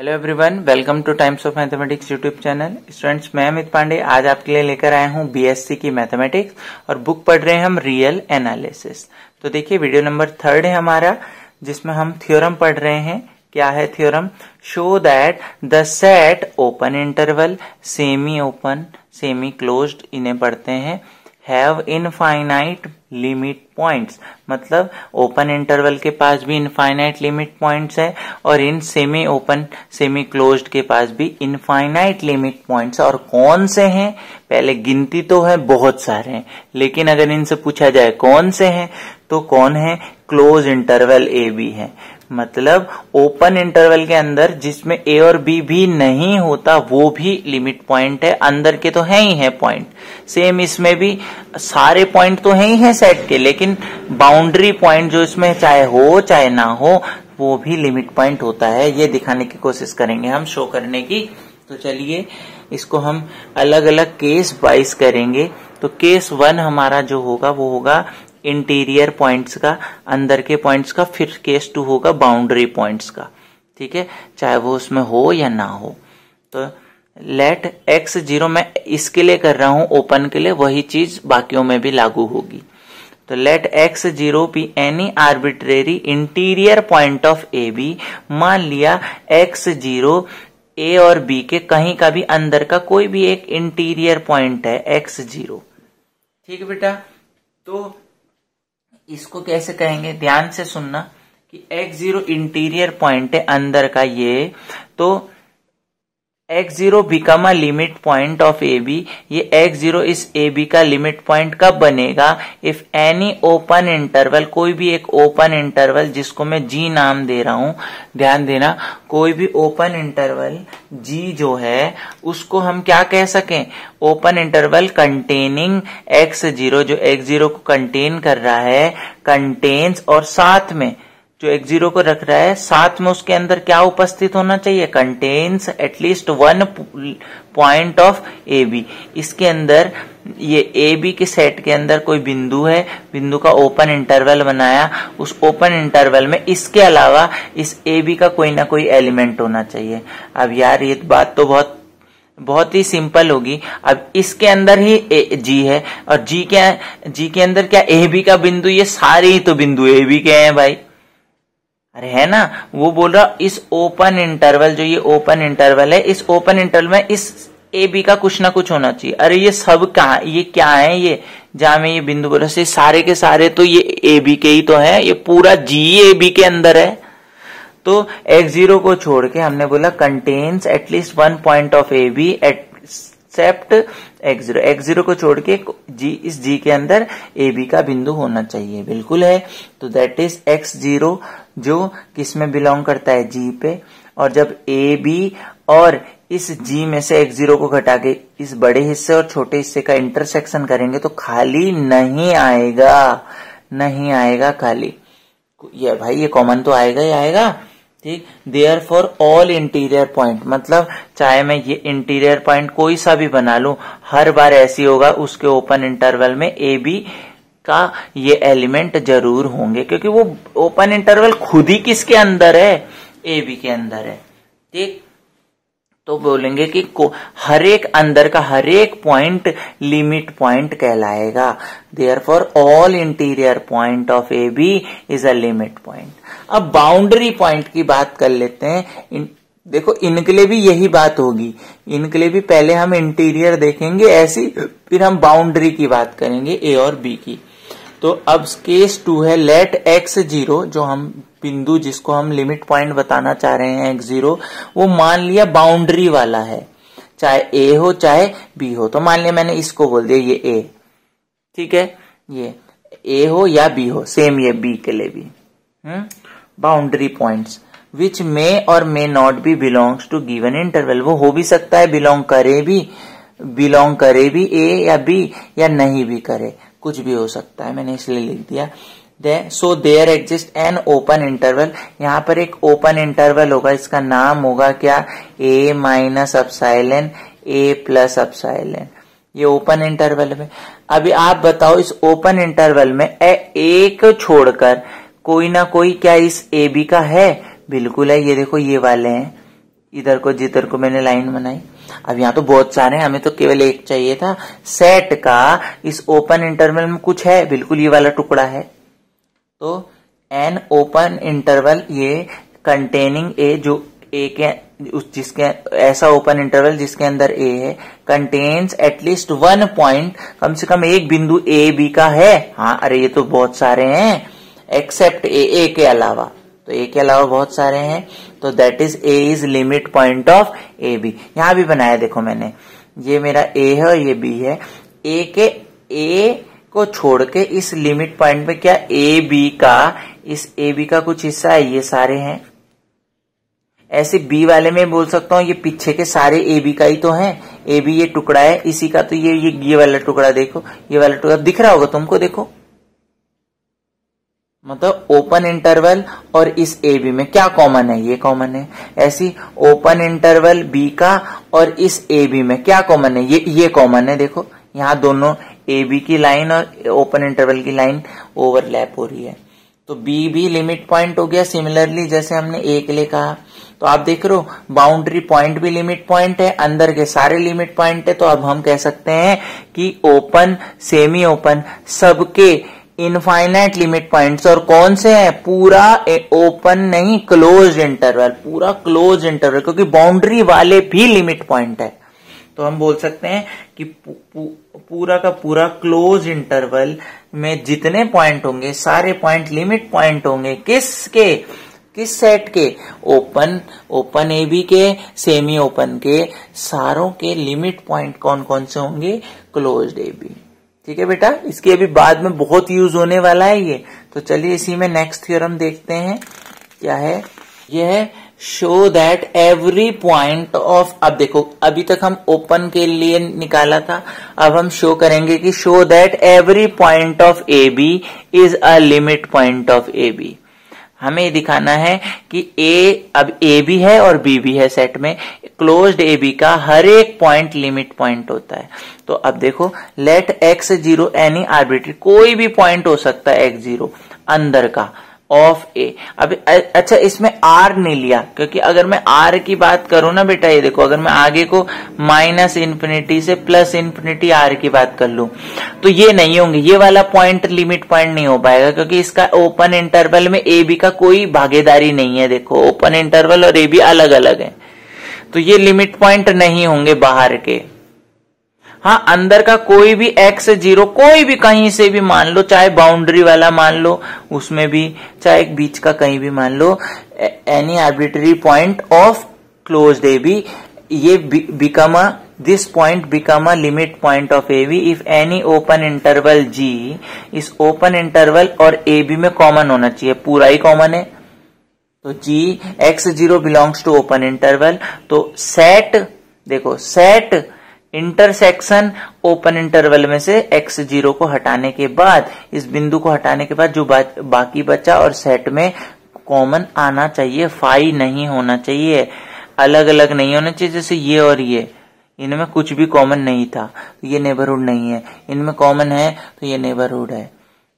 Hello everyone, welcome two times of mathematics YouTube channel. Students, मैं अमित पांडे आज आपके लिए लेकर आया हूं बीएससी की मैथमेटिक्स और बुक पढ़ रहे हैं हम रियल एनालिसिस। तो देखिए, वीडियो नंबर 3 है हमारा, जिसमें हम थ्योरम पढ़ रहे हैं। क्या है theorem? Show that the set open interval, semi open, semi closed इन्हें पढ़ते हैं, हैव इनफाइनाइट लिमिट पॉइंट्स। मतलब ओपन इंटरवल के पास भी इनफाइनाइट लिमिट पॉइंट्स है और in semi open semi closed के पास भी इनफाइनाइट लिमिट पॉइंट्स। और कौन से हैं? पहले गिनती तो है, बहुत सारे हैं, लेकिन अगर इनसे पूछा जाए कौन से हैं तो कौन है? क्लोज इंटरवल ए बी है। मतलब ओपन इंटरवल के अंदर जिसमें ए और बी भी नहीं होता वो भी लिमिट पॉइंट है। अंदर के तो है ही है पॉइंट। सेम इसमें भी सारे पॉइंट तो है ही है सेट के, लेकिन बाउंड्री पॉइंट जो इसमें चाहे हो चाहे ना हो वो भी लिमिट पॉइंट होता है। ये दिखाने की कोशिश करेंगे हम, शो करने की। तो चलिए इसको हम अलग अलग केस वाइज करेंगे। तो केस 1 हमारा जो होगा वो होगा इंटीरियर पॉइंट्स का, अंदर के पॉइंट्स का। फिर केस 2 होगा बाउंड्री पॉइंट्स का। ठीक है, चाहे वो उसमें हो या ना हो। तो लेट x0 मैं इसके लिए कर रहा हूं, ओपन के लिए, वही चीज बाकियों में भी लागू होगी। तो let x0 be any arbitrary interior point of A B. मान लिया x0 ए और बी के कहीं का भी अंदर का कोई भी एक इंटीरियर पॉइंट है x0। ठीक है बेटा, तो इसको कैसे कहेंगे? ध्यान से सुनना कि x0 इंटीरियर पॉइंट है अंदर का ये, तो x0 become a limit point of A B. ये x0 इस ए बी का लिमिट पॉइंट कब बनेगा? इफ एनी ओपन इंटरवल, कोई भी एक ओपन इंटरवल जिसको मैं g नाम दे रहा हूं, ध्यान देना, कोई भी ओपन इंटरवल g जो है उसको हम क्या कह सकें? ओपन इंटरवल कंटेनिंग x0, जो x0 को कंटेन कर रहा है, कंटेन्स, और साथ में जो x0 को रख रहा है साथ में उसके अंदर क्या उपस्थित होना चाहिए? Contains at least 1 point of A B. इसके अंदर ये ए बी के सेट के अंदर कोई बिंदु है, बिंदु का ओपन इंटरवल बनाया, उस ओपन इंटरवल में इसके अलावा इस ए बी का कोई ना कोई एलिमेंट होना चाहिए। अब यार ये बात तो बहुत ही सिंपल होगी। अब इसके अंदर ही जी है और जी के अंदर क्या ए बी का बिंदु? ये सारे ही तो बिंदु ए बी के हैं भाई। अरे है ना, वो बोल रहा इस ओपन इंटरवल, जो ये ओपन इंटरवल है, इस ओपन इंटरवल में इस ए बी का कुछ ना कुछ होना चाहिए। अरे ये सब कहा, ये क्या है? ये जहां में ये बिंदु बोला से सारे के सारे तो ये ए बी के ही तो है, ये पूरा जी ए बी के अंदर है। तो x0 को छोड़ के हमने बोला contains at least 1 point of A B except x0। x0 को छोड़ के इस g के अंदर ए बी का बिंदु होना चाहिए। बिल्कुल है। तो दैट इज x0 जो किस में बिलोंग करता है? g पे। और जब ए बी और इस g में से x0 को घटा के इस बड़े हिस्से और छोटे हिस्से का इंटरसेक्शन करेंगे तो खाली नहीं आएगा खाली। ये भाई ये कॉमन तो आएगा ही आएगा। ठीक, therefore all interior point, मतलब चाहे मैं ये इंटीरियर पॉइंट कोई सा भी बना लूं, हर बार ऐसी होगा उसके ओपन इंटरवल में ए बी का ये एलिमेंट जरूर होंगे, क्योंकि वो ओपन इंटरवल खुद ही किसके अंदर है? ए बी के अंदर है। ठीक, तो बोलेंगे कि हर एक अंदर का हर एक पॉइंट लिमिट पॉइंट कहलाएगा। Therefore all interior point of A B is a limit point. अब बाउंड्री पॉइंट की बात कर लेते हैं। देखो इनके लिए भी यही बात होगी, इनके लिए भी पहले हम इंटीरियर देखेंगे ऐसी, फिर हम बाउंड्री की बात करेंगे ए और बी की। तो अब केस 2 है, लेट x0, जो हम बिंदु जिसको हम लिमिट पॉइंट बताना चाह रहे हैं x0, वो मान लिया बाउंड्री वाला है, चाहे a हो चाहे b हो। तो मान लिया मैंने इसको बोल दिया ये a, ठीक है, ये a हो या b हो, सेम ये b के लिए भी। बाउंड्री पॉइंट्स विच मे और may not be belongs to given interval, वो हो भी सकता है बिलोंग करे भी a या b, या नहीं भी करे, कुछ भी हो सकता है, मैंने इसलिए लिख दिया। So there exist an open interval, यहाँ पर एक ओपन इंटरवल होगा, इसका नाम होगा क्या? a minus epsilon a plus epsilon. ये ओपन इंटरवल में। अभी आप बताओ इस ओपन इंटरवल में एक छोड़कर कोई ना कोई क्या इस ए बी का है? बिल्कुल है। ये देखो ये वाले हैं, इधर को जिधर को मैंने लाइन बनाई। अब यहाँ तो बहुत सारे हैं, हमें तो केवल एक चाहिए था। सेट का इस ओपन इंटरवल में कुछ है, बिल्कुल ये वाला टुकड़ा है। तो एन ओपन इंटरवल ये कंटेनिंग ए, जो ए के जिसके ऐसा ओपन इंटरवल जिसके अंदर ए है, कंटेन्स एटलीस्ट वन पॉइंट, कम से कम एक बिंदु ए बी का है। हाँ, अरे ये तो बहुत सारे हैं, एक्सेप्ट ए के अलावा, तो ए के अलावा बहुत सारे हैं। तो that is a is limit point of A B. यहां भी बनाया देखो मैंने, ये मेरा ए है और ये बी है। ए को छोड़ के इस लिमिट पॉइंट पे क्या ए बी का कुछ हिस्सा है, ये सारे हैं। ऐसे बी वाले में बोल सकता हूं ये पीछे के सारे ए बी का ही तो है। ए बी ये टुकड़ा है इसी का, तो ये वाला टुकड़ा देखो, ये वाला टुकड़ा दिख रहा होगा तुमको, देखो। मतलब ओपन इंटरवल और इस ए बी में क्या कॉमन है, ये कॉमन है। ऐसी ओपन इंटरवल बी का और इस ए बी में क्या कॉमन है, ये कॉमन है। देखो यहाँ दोनों ए बी की लाइन और ओपन इंटरवल की लाइन ओवरलैप हो रही है, तो बी भी लिमिट पॉइंट हो गया। सिमिलरली जैसे हमने ए के लिए कहा, तो आप देख रहे हो बाउंड्री पॉइंट भी लिमिट पॉइंट है, अंदर के सारे लिमिट पॉइंट है। तो अब हम कह सकते हैं कि ओपन, सेमी ओपन, सबके इनफाइनाइट लिमिट पॉइंट्स। और कौन से हैं, पूरा ओपन नहीं, क्लोज्ड इंटरवल, पूरा क्लोज्ड इंटरवल, क्योंकि बाउंड्री वाले भी लिमिट पॉइंट है। तो हम बोल सकते हैं कि पूरा का पूरा क्लोज इंटरवल में जितने पॉइंट होंगे सारे पॉइंट लिमिट पॉइंट होंगे। किस सेट के, ओपन ए बी के, सेमी ओपन के, सारों के लिमिट पॉइंट कौन कौन से होंगे, क्लोज्ड ए बी। ठीक है बेटा, इसके अभी बाद में बहुत यूज होने वाला है ये। तो चलिए इसी में नेक्स्ट थ्योरम देखते हैं क्या है। यह है show that every point of, अब देखो अभी तक हम ओपन के लिए निकाला था, अब हम शो करेंगे कि show that every point of A B is a limit point of A B. हमें दिखाना है कि अब ए भी है और बी भी है सेट में, क्लोज्ड ए बी का हर एक पॉइंट लिमिट पॉइंट होता है। तो अब देखो, let x zero any arbitrary, कोई भी पॉइंट हो सकता है एक्स जीरो अंदर का, ऑफ ए। अब अच्छा, इसमें आर नहीं लिया, क्योंकि अगर मैं आर की बात करूं ना बेटा, ये देखो अगर मैं आगे को माइनस इन्फिनिटी से प्लस इन्फिनिटी आर की बात कर लूं, तो ये नहीं होंगे, ये वाला पॉइंट लिमिट पॉइंट नहीं हो पाएगा, क्योंकि इसका ओपन इंटरवल में ए बी का कोई भागीदारी नहीं है। देखो ओपन इंटरवल और ए बी अलग अलग है, तो ये लिमिट पॉइंट नहीं होंगे बाहर के। हाँ, अंदर का कोई भी एक्स जीरो, कोई भी कहीं से भी मान लो, चाहे बाउंड्री वाला मान लो उसमें भी, चाहे बीच का कहीं भी मान लो, any arbitrary point of closed A B, ये become a, this point become a limit point of A B if any open interval G, इस ओपन इंटरवल और ए बी में कॉमन होना चाहिए, पूरा ही कॉमन है। तो G x zero belongs to open interval. तो सेट, देखो सेट इंटरसेक्शन ओपन इंटरवल में से एक्स जीरो को हटाने के बाद, इस बिंदु को हटाने के बाद जो बाकी बचा, और सेट में कॉमन आना चाहिए, फाई नहीं होना चाहिए, अलग अलग नहीं होना चाहिए। जैसे ये और ये, इनमें कुछ भी कॉमन नहीं था तो ये नेबरहुड नहीं है, इनमें कॉमन है तो ये नेबरहुड है।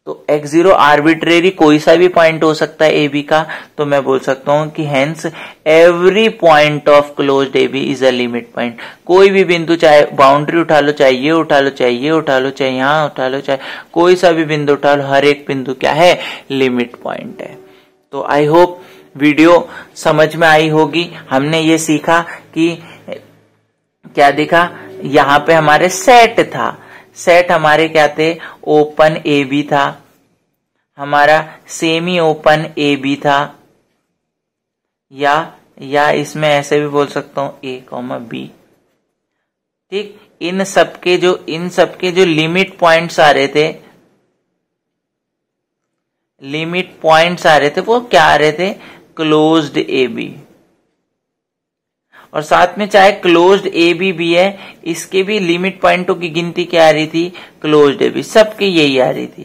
तो एक्स जीरो आर्बिट्रेरी कोई सा भी पॉइंट हो सकता है ए बी का, तो मैं बोल सकता हूं कि hence every point of closed A B is a limit point. कोई भी बिंदु, चाहे बाउंड्री उठा लो, चाहे ये उठा लो, चाहे ये उठा लो, चाहे यहां उठा लो, चाहे कोई सा भी बिंदु उठा लो, हर एक बिंदु क्या है, लिमिट पॉइंट है। तो आई होप वीडियो समझ में आई होगी। हमने ये सीखा कि क्या दिखा, यहां पे हमारे सेट था, सेट हमारे क्या थे, ओपन ए बी था, हमारा सेमी ओपन ए बी था, या इसमें ऐसे भी बोल सकता हूं ए कॉमा बी। ठीक, इन सबके जो लिमिट पॉइंट्स आ रहे थे, वो क्या आ रहे थे, क्लोज्ड ए बी। और साथ में चाहे क्लोज्ड ए बी भी है, इसके भी लिमिट पॉइंटों की गिनती क्या आ रही थी, क्लोज्ड ए बी, सबकी यही आ रही थी।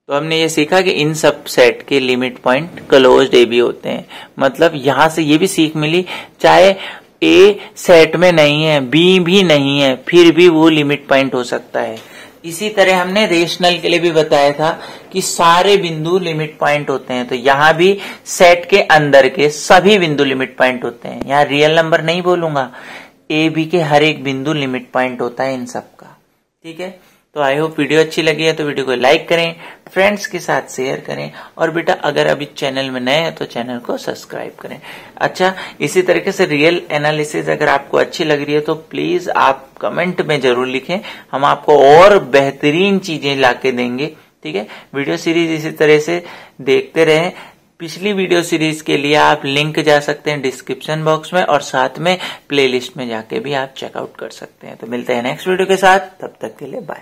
तो हमने ये सीखा कि इन सब सेट के limit point closed A B होते हैं। मतलब यहां से ये भी सीख मिली, चाहे ए सेट में नहीं है, बी भी नहीं है, फिर भी वो लिमिट पॉइंट हो सकता है। इसी तरह हमने रेशनल के लिए भी बताया था कि सारे बिंदु लिमिट पॉइंट होते हैं, तो यहां भी सेट के अंदर के सभी बिंदु लिमिट पॉइंट होते हैं। यहां रियल नंबर नहीं बोलूंगा, ए बी के हर एक बिंदु लिमिट पॉइंट होता है इन सब का। ठीक है, तो आई होप वीडियो अच्छी लगी है तो वीडियो को लाइक करें, फ्रेंड्स के साथ शेयर करें, और बेटा अगर अभी चैनल में नए हैं तो चैनल को सब्सक्राइब करें। अच्छा, इसी तरीके से रियल एनालिसिस अगर आपको अच्छी लग रही है तो प्लीज आप कमेंट में जरूर लिखें, हम आपको और बेहतरीन चीजें लाके देंगे। ठीक है, वीडियो सीरीज इसी तरह से देखते रहें। पिछली वीडियो सीरीज के लिए आप लिंक जा सकते हैं डिस्क्रिप्शन बॉक्स में, और साथ में प्लेलिस्ट में जाके भी आप चेकआउट कर सकते हैं। तो मिलते हैं नेक्स्ट वीडियो के साथ, तब तक के लिए बाय।